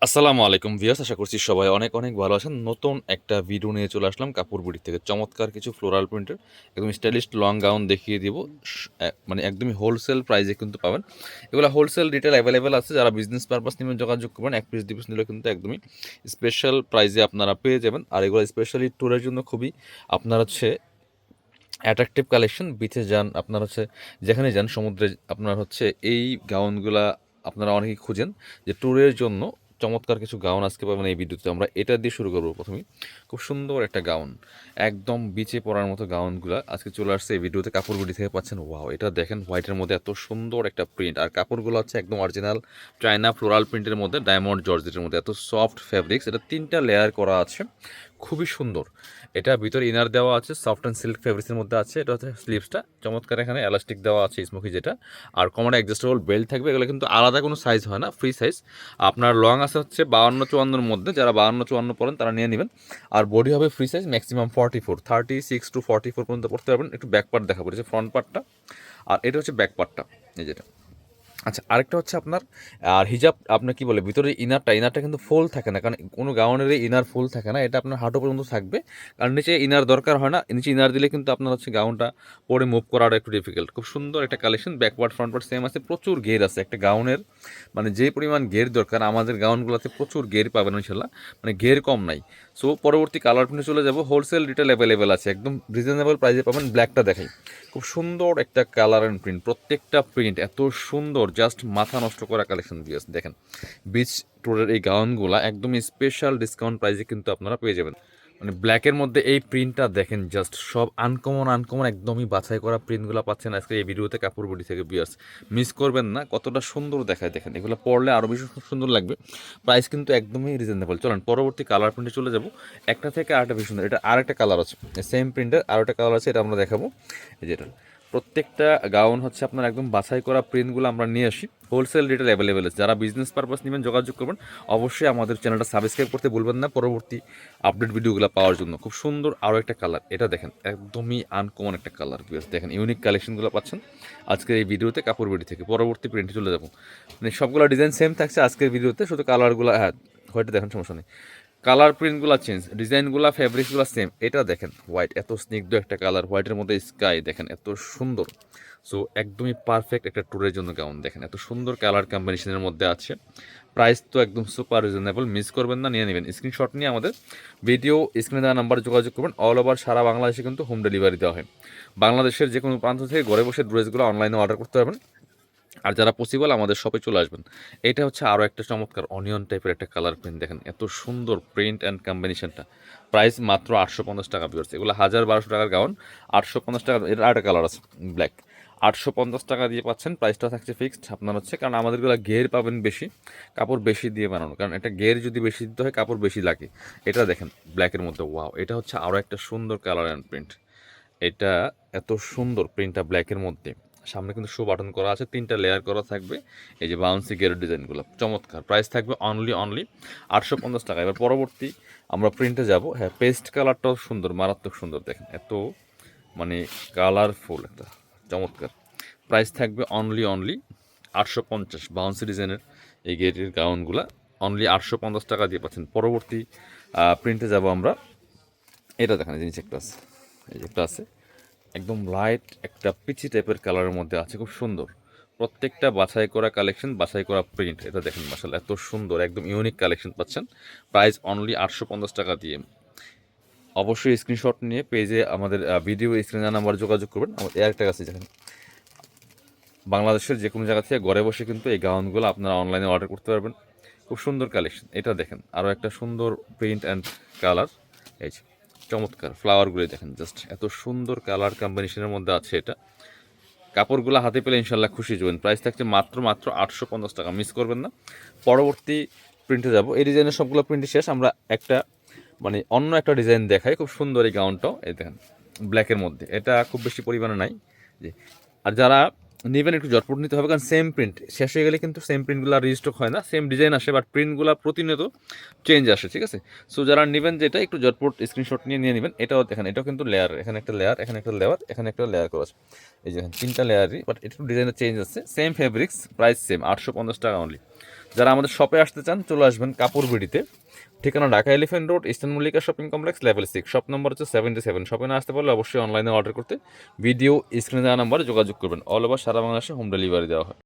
আসসালামু আলাইকুম ভিউয়ার্স, আশা করছি সবাই অনেক অনেক ভালো আছেন। নতুন একটা ভিডিও নিয়ে চলে আসলাম কাপড় বুটিক থেকে। চমৎকার কিছু ফ্লোরাল প্রিন্টের একদম স্টাইলিশ লং গাউন দেখিয়ে দিব। মানে একদমই হোলসেল প্রাইসে কিন্তু পাবেন। এগুলো হোলসেল রিটেল অ্যাভেলেবেল আছে। যারা বিজনেস পারপাস নিয়ে যোগাযোগ করবেন, এক পিস দুই পিস নিলে কিন্তু একদমই স্পেশাল প্রাইসে আপনারা পেয়ে যাবেন। আর এগুলো স্পেশালি ট্যুরের জন্য খুবই আপনার হচ্ছে অ্যাট্রাকটিভ কালেকশন। বিচে যান, আপনার হচ্ছে যেখানে যান সমুদ্রে, আপনার হচ্ছে এই গাউনগুলা আপনারা অনেকেই খুঁজেন যে ট্যুরের জন্য চমৎকার কিছু গাউন আজকে পাবেন এই ভিডিওতে। আমরা এটা দিয়ে শুরু করবো প্রথমেই। খুব সুন্দর একটা গাউন, একদম বিচে পরার মতো গাউনগুলা আজকে চলে আসছে এই ভিডিওতে। কাপড়গুলি থেকে পাচ্ছেন, ওয়াও এটা দেখেন, হোয়াইটের মধ্যে এত সুন্দর একটা প্রিন্ট। আর কাপড়গুলো হচ্ছে একদম অরিজিনাল চায়না ফ্লোরাল প্রিন্টের মধ্যে, ডায়মন্ড জর্জেটের মধ্যে, এত সফট ফ্যাব্রিক্স। এটা 3টা লেয়ার করা আছে, খুবই সুন্দর। এটা ভিতরে ইনার দেওয়া আছে, সফট অ্যান্ড সিল্ক ফেব্রিক্সের মধ্যে আছে। এটা হচ্ছে স্লিভসটা চমৎকার, এখানে এলাস্টিক দেওয়া আছে স্মোকি যেটা। আর কমন অ্যাডজাস্টেবল বেল্ট থাকবে। এগুলো কিন্তু আলাদা কোনো সাইজ হয় না, ফ্রি সাইজ। আপনার লং আছে হচ্ছে 52-54-র মধ্যে, যারা 52-54 পরেন তারা নিয়ে নেবেন। আর বডি হবে ফ্রি সাইজ, ম্যাক্সিমাম 36 to 44 পর্যন্ত পড়তে পারবেন। একটু ব্যাক পার্ট দেখা পড়েছে, ফ্রন্ট পার্টটা, আর এটা হচ্ছে ব্যাক পার্টটা, এই যেটা। আচ্ছা, আরেকটা হচ্ছে আপনার আর হিজাব, আপনার কি বলে ভিতরে ইনারটা কিন্তু ফুল থাকে না, কারণ কোনো গাউনের ইনার ফুল থাকে না। এটা আপনার হাঁটু পর্যন্ত থাকবে, কারণ নিচে ইনার দরকার হয় না। নিচে ইনার দিলে কিন্তু আপনার হচ্ছে গাউনটা পরে মুভ করাটা একটু ডিফিকাল্ট। খুব সুন্দর একটা collection, backward front part same আছে, প্রচুর ঘের আছে একটা গাউনের। মানে যে পরিমাণ ঘের দরকার আমাদের গাউনগুলোতে প্রচুর ঘের পাবেন ইনশাল্লাহ, মানে ঘের কম নাই। সো পরবর্তী কালার প্রিন্টে চলে যাব। হোলসেল রিটেল অ্যাভেলেবেল আছে, একদম রিজনেবল প্রাইসে পাবেন। ব্ল্যাকটা দেখাই, খুব সুন্দর একটা কালার অ্যান্ড প্রিন্ট, প্রত্যেকটা প্রিন্ট এত সুন্দর, জাস্ট মাথা নষ্ট করা কালেকশন দিয়েছে। দেখেন বিচ ট্যুরের এই গাউনগুলা একদম স্পেশাল ডিসকাউন্ট প্রাইসে কিন্তু আপনারা পেয়ে যাবেন। মানে ব্ল্যাকের মধ্যে এই প্রিন্টটা দেখেন, জাস্ট সব আনকমন একদমই বাছাই করা প্রিন্টগুলো পাচ্ছেন আজকে এই ভিডিওতে কাপড় বডি থেকে বিয়ার্স। মিস করবেন না, কতটা সুন্দর দেখায় দেখেন। এগুলো পরলে আরও বেশি সুন্দর লাগবে। প্রাইস কিন্তু একদমই রিজনেবল। চলেন পরবর্তী কালার প্রিন্টে চলে যাব। একটা থেকে আরেকটা বেশি সুন্দর। এটা আরেকটা কালার আছে, সেম প্রিন্টের আরেকটা কালার আছে, এটা আমরা দেখাবো। এই যেটা প্রত্যেকটা গাউন হচ্ছে আপনার একদম বাছাই করা প্রিন্টগুলো আমরা নিয়ে আসি। হোলসেল রিটেল অ্যাভেলেবেল আছে। যারা বিজনেস পারপাস নেবেন যোগাযোগ করবেন। অবশ্যই আমাদের চ্যানেলটা সাবস্ক্রাইব করতে ভুলবেন না পরবর্তী আপডেট ভিডিওগুলো পাওয়ার জন্য। খুব সুন্দর আরও একটা কালার, এটা দেখেন একদমই আনকমন একটা কালার। দেখেন ইউনিক কালেকশনগুলো পাচ্ছেন আজকের এই ভিডিওতে কাপড় বিডি থেকে। পরবর্তী প্রিন্টে চলে যাবো। মানে সবগুলো ডিজাইন সেম থাকছে আজকের ভিডিওতে, শুধু কালারগুলো, হ্যাঁ হোয়াইটে দেখেন সমস্যা নেই। কালার প্রিন্টগুলো চেঞ্জ, ডিজাইনগুলো ফ্যাব্রিক্সগুলো সেম। এটা দেখেন হোয়াইট, এত স্নিগ্ধ একটা কালার, হোয়াইটের মধ্যে স্কাই দেখেন এত সুন্দর। সো একদমই পারফেক্ট একটা ট্যুরের জন্য গাউন। দেখেন এত সুন্দর কালার কম্বিনেশনের মধ্যে আছে। প্রাইস তো একদম সুপার রিজনেবল, মিস করবেন না, নিয়ে নেবেন। স্ক্রিনশট নিয়ে আমাদের ভিডিও স্ক্রিনে দেওয়া নাম্বারে যোগাযোগ করবেন। অল ওভার সারা বাংলাদেশে কিন্তু হোম ডেলিভারি দেওয়া হয়। বাংলাদেশের যে কোনো প্রান্ত থেকে ঘরে বসে ড্রেসগুলো অনলাইনে অর্ডার করতে পারবেন। আর যারা পসিবল আমাদের শপে চলে আসবেন। এটা হচ্ছে আরও একটা চমৎকার অনিয়ন টাইপের একটা কালার প্রিন্ট। দেখেন এত সুন্দর প্রিন্ট অ্যান্ড কম্বিনেশনটা। প্রাইস মাত্র 850 টাকা পিওরস। এগুলো 1000-1200 টাকার গাউন, 850 টাকা। এর আরেকটা কালার আছে ব্ল্যাক, 850 টাকা দিয়ে পাচ্ছেন। প্রাইসটা থাকছে ফিক্সড আপনার হচ্ছে, কারণ আমাদেরগুলো ঘের পাবেন বেশি, কাপড় বেশি দিয়ে বানানো, কারণ এটা ঘের যদি বেশি দিতে হয় কাপড় বেশি লাগে। এটা দেখেন ব্ল্যাকের মধ্যে, ওয়াও এটা হচ্ছে আরও একটা সুন্দর কালার অ্যান্ড প্রিন্ট। এটা এত সুন্দর প্রিন্টটা ব্ল্যাকের মধ্যে, সামনে কিন্তু শো বাটন করা আছে, 3টা লেয়ার করা থাকবে। এই যে বাউন্সি গের ডিজাইনগুলো চমৎকার। প্রাইস থাকবে অনলি 850 টাকা। এবার পরবর্তী আমরা প্রিন্টে যাব। হ্যাঁ, পেস্ট কালারটাও সুন্দর, মারাত্মক সুন্দর। দেখেন এত মানে কালারফুল একটা চমৎকার। প্রাইস থাকবে অনলি 850। বাউন্সি ডিজাইনের এই গেটের গাউনগুলো অনলি 850 টাকা দিয়ে পাচ্ছেন। পরবর্তী প্রিন্টে যাব আমরা। এটা দেখেন জিনিস একটা আছে, এই একটা আছে একদম লাইট একটা পিচি টাইপের কালারের মধ্যে আছে, খুব সুন্দর। প্রত্যেকটা বাছাই করা কালেকশন, বাছাই করা প্রিন্ট। এটা দেখেন মাশাআল্লাহ এত সুন্দর, একদম ইউনিক কালেকশন পাচ্ছেন। প্রাইস অনলি 850 টাকা দিয়ে। অবশ্যই স্ক্রিনশট নিয়ে পেজে আমাদের ভিডিও স্ক্রিনে নাম্বার যোগাযোগ করবেন। আমাদের একটা কাছে দেখেন বাংলাদেশের যে কোনো জায়গা থেকে ঘরে বসে কিন্তু এই গাউনগুলো আপনারা অনলাইনে অর্ডার করতে পারবেন। খুব সুন্দর কালেকশন। এটা দেখেন আরও একটা সুন্দর প্রিন্ট অ্যান্ড কালার। এই যে চমৎকার ফ্লাওয়ারগুলো দেখেন, জাস্ট এত সুন্দর কালার কম্বিনেশনের মধ্যে আছে এটা। কাপড়গুলো হাতে পেলে ইনশাল্লাহ খুশি যাবেন। প্রাইস থাকছে মাত্র 850 টাকা, মিস করবেন না। পরবর্তী প্রিন্টে যাব। এই ডিজাইনের সবগুলো প্রিন্ট শেষ, আমরা একটা মানে অন্য একটা ডিজাইন দেখাই। খুব সুন্দর এই গাউনটাও, এই দেখেন ব্ল্যাকের মধ্যে। এটা খুব বেশি পরিমাণে নাই যে। আর যারা নেবেন একটু জটপট নিতে হবে, কারণ সেম প্রিন্ট শেষ হয়ে গেলে কিন্তু সেম প্রিন্টগুলো রিস্টক হয় না। সেম ডিজাইন আসে বাট প্রিন্টগুলো প্রতিনিয়ত চেঞ্জ আসে, ঠিক আছে। সো যারা নেবেন যেটা একটু জটপট স্ক্রিনশট নিয়ে নেবেন। এটাও দেখেন, এটাও কিন্তু লেয়ার, এখানে একটা লেয়ার, এখানে একটা লেয়ার, এখানে একটা লেয়ার করা আছে। এই যে 3টা লেয়ারই, বাট একটু ডিজাইনের চেঞ্জ আছে। সেম ফেব্রিক্স, প্রাইস সেম 850 টাকা অনলি। যারা আমাদের শপে আসতে চান চলে আসবেন কাপড়বিড়িতে, ঠিকানা Dhaka elephant road, eastern Mallika shopping complex, level 6, shop number হচ্ছে 77। শপে না আসতে পারলে অবশ্যই অনলাইনে অর্ডার করতে ভিডিও স্ক্রিনে দেওয়া নাম্বারে যোগাযোগ করবেন। অল ওভার সারা বাংলাদেশে হোম ডেলিভারি দেওয়া হয়।